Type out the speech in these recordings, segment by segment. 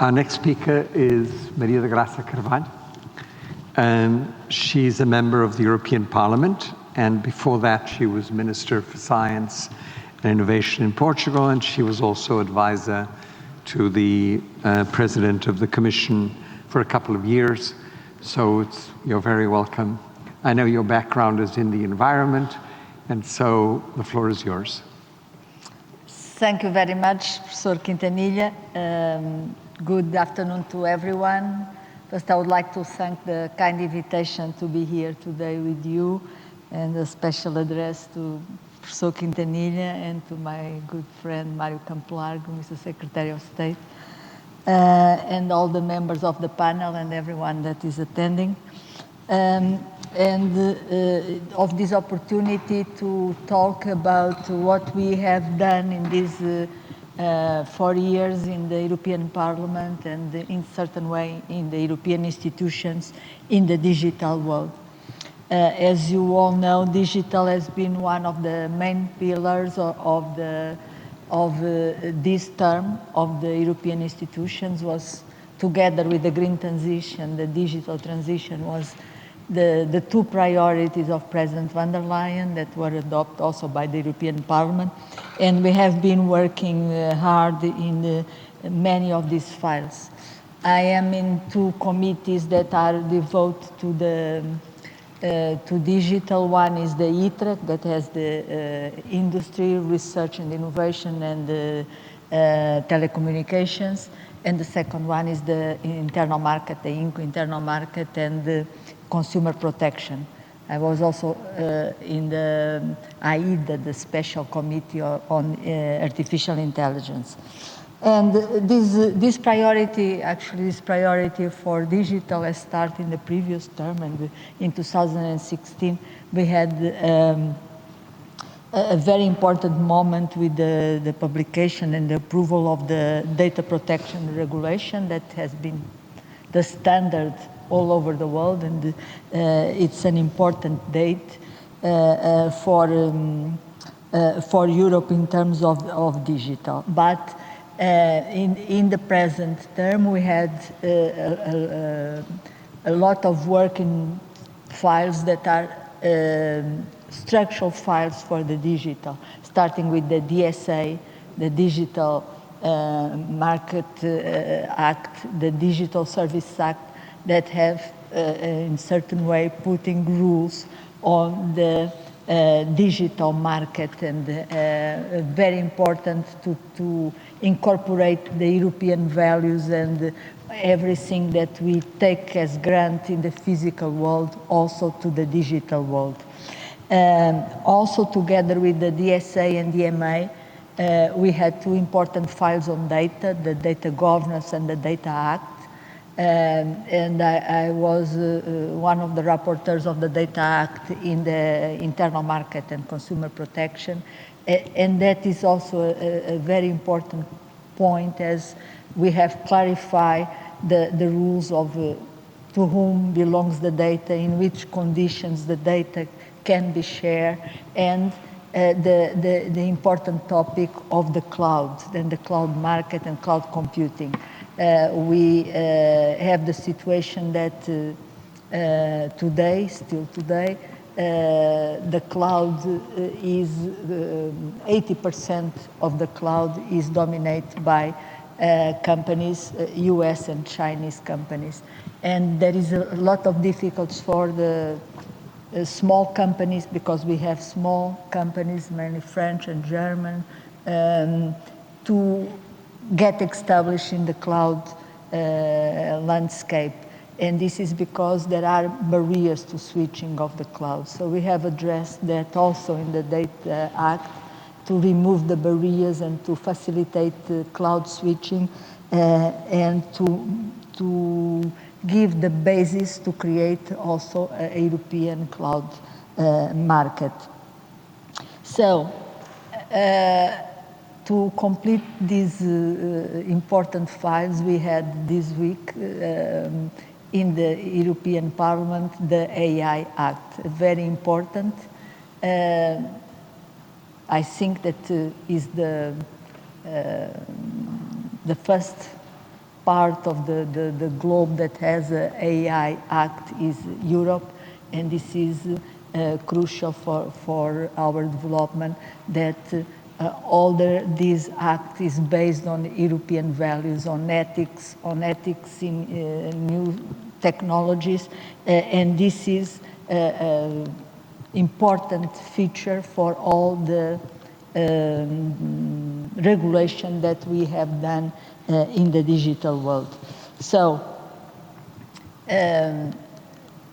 Our next speaker is Maria da Graça Carvalho. She's a member of the European Parliament, and before that she was Minister for Science and Innovation in Portugal, and she was also advisor to the President of the Commission for a couple of years. So you're very welcome. I know your background is in the environment, and so the floor is yours. Thank you very much, Professor Quintanilha. Good afternoon to everyone. First, I would like to thank the kind invitation to be here today with you, and a special address to Professor Quintanilha and to my good friend Mário Campo Largo, Mr. Secretary of State, and all the members of the panel and everyone that is attending. Of this opportunity to talk about what we have done in these 4 years in the European Parliament and in certain way in the European institutions in the digital world. As you all know, digital has been one of the main pillars of this term of the European institutions. Was together with the green transition, the digital transition was the two priorities of President von der Leyen that were adopted also by the European Parliament. And we have been working hard in many of these files. I am in two committees that are devoted to digital. One is the ITRE, that has the industry, research and innovation and telecommunications. And the second one is the internal market, the internal market and the consumer protection. I was also in the AIDA, the Special Committee on Artificial Intelligence. And this priority for digital has started in the previous term, and in 2016 we had a very important moment with the publication and the approval of the data protection regulation that has been the standard all over the world, and it's an important date for Europe in terms of digital. But in the present term, we had a lot of work in files that are structural files for the digital, starting with the DSA, the Digital Market Act, the Digital Service Act, that have in certain way putting rules on the digital market, and very important to incorporate the European values and everything that we take as grant in the physical world also to the digital world. Also together with the DSA and DMA, we had two important files on data, the Data Governance and the Data Act. And I was one of the rapporteurs of the Data Act in the internal market and consumer protection. And that is also a very important point, as we have clarified the rules of to whom belongs the data, in which conditions the data can be shared, and the important topic of the cloud, and the cloud market and cloud computing. We have the situation that still today, the cloud is 80% of the cloud is dominated by companies, US and Chinese companies. And there is a lot of difficulties for the small companies, because we have small companies, mainly French and German, to get established in the cloud landscape. And this is because there are barriers to switching of the cloud. So we have addressed that also in the Data Act, to remove the barriers and to facilitate cloud switching, and to give the basis to create also a European cloud market. So to complete these important files, we had this week in the European Parliament the AI Act, very important. I think that is the first part of the globe that has an AI Act is Europe, and this is crucial for our development, that this act is based on European values, on ethics in new technologies, and this is an important feature for all the regulation that we have done in the digital world. So,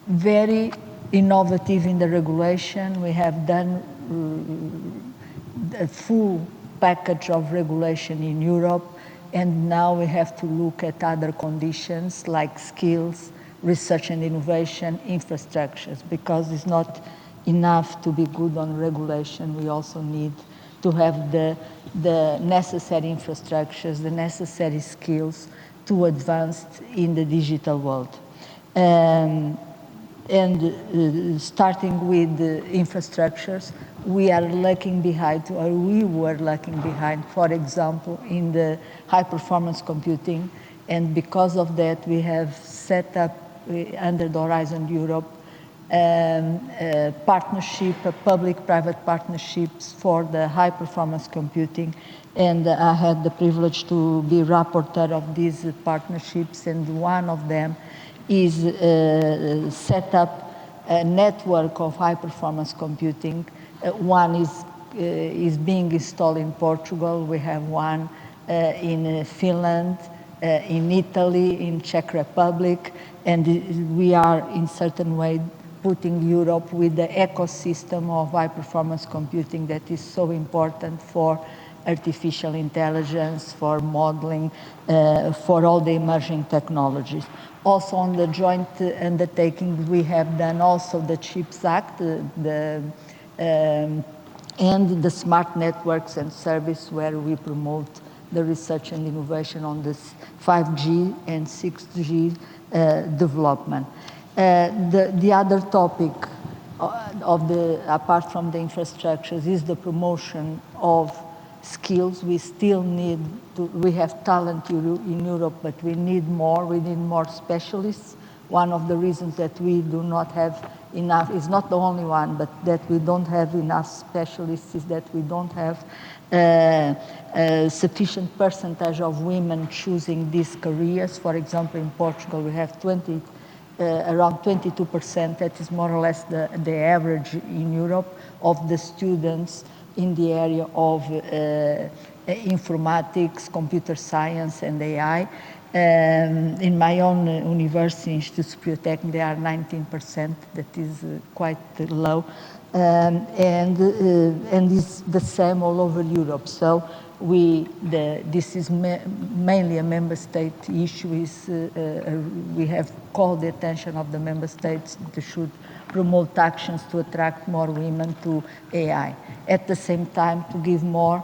very innovative in the regulation. We have done a full package of regulation in Europe, and now we have to look at other conditions like skills, research and innovation, infrastructures, because it's not enough to be good on regulation. We also need to have the necessary infrastructures, the necessary skills to advance in the digital world. Starting with the infrastructures, we were lacking behind, for example, in the high-performance computing, and because of that, we have set up under the Horizon Europe public-private partnerships for the high-performance computing, and I had the privilege to be rapporteur of these partnerships, and one of them is set up a network of high-performance computing. One is being installed in Portugal. We have one in Finland, in Italy, in Czech Republic, and we are in certain way putting Europe with the ecosystem of high-performance computing that is so important for artificial intelligence, for modeling, for all the emerging technologies. Also on the joint undertaking, we have done also the CHIPS Act, and the smart networks and service, where we promote the research and innovation on this 5G and 6G development. The other topic apart from the infrastructures is the promotion of skills. We still need we have talent in Europe, but we need more specialists. One of the reasons that we do not have enough, is not the only one, but that we don't have enough specialists, is that we don't have a sufficient percentage of women choosing these careers. For example, in Portugal, we have around 22%, that is more or less the average in Europe, of the students in the area of informatics, computer science, and AI. In my own university, Instituto Superior Técnico, they are 19%, that is quite low, and it's the same all over Europe. So this is mainly a member state issue. We have called the attention of the member states that they should promote actions to attract more women to AI. At the same time, to give more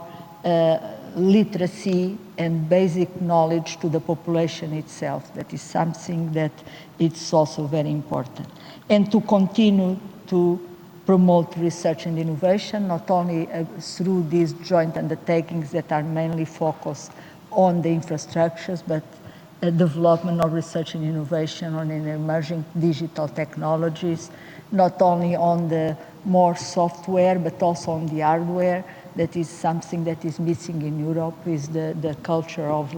literacy and basic knowledge to the population itself. That is something that it's also very important. And to continue to promote research and innovation, not only through these joint undertakings that are mainly focused on the infrastructures, but development of research and innovation on emerging digital technologies, not only on the more software, but also on the hardware. That is something that is missing in Europe, is the culture of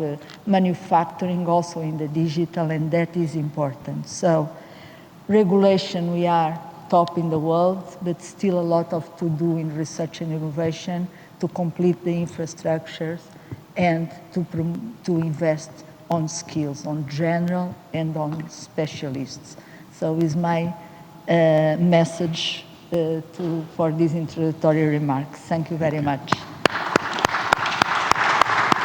manufacturing also in the digital, and that is important. So regulation, we are top in the world, but still a lot to do in research and innovation to complete the infrastructures and to invest on skills, on general and on specialists. So is my message for these introductory remarks. Thank you very much.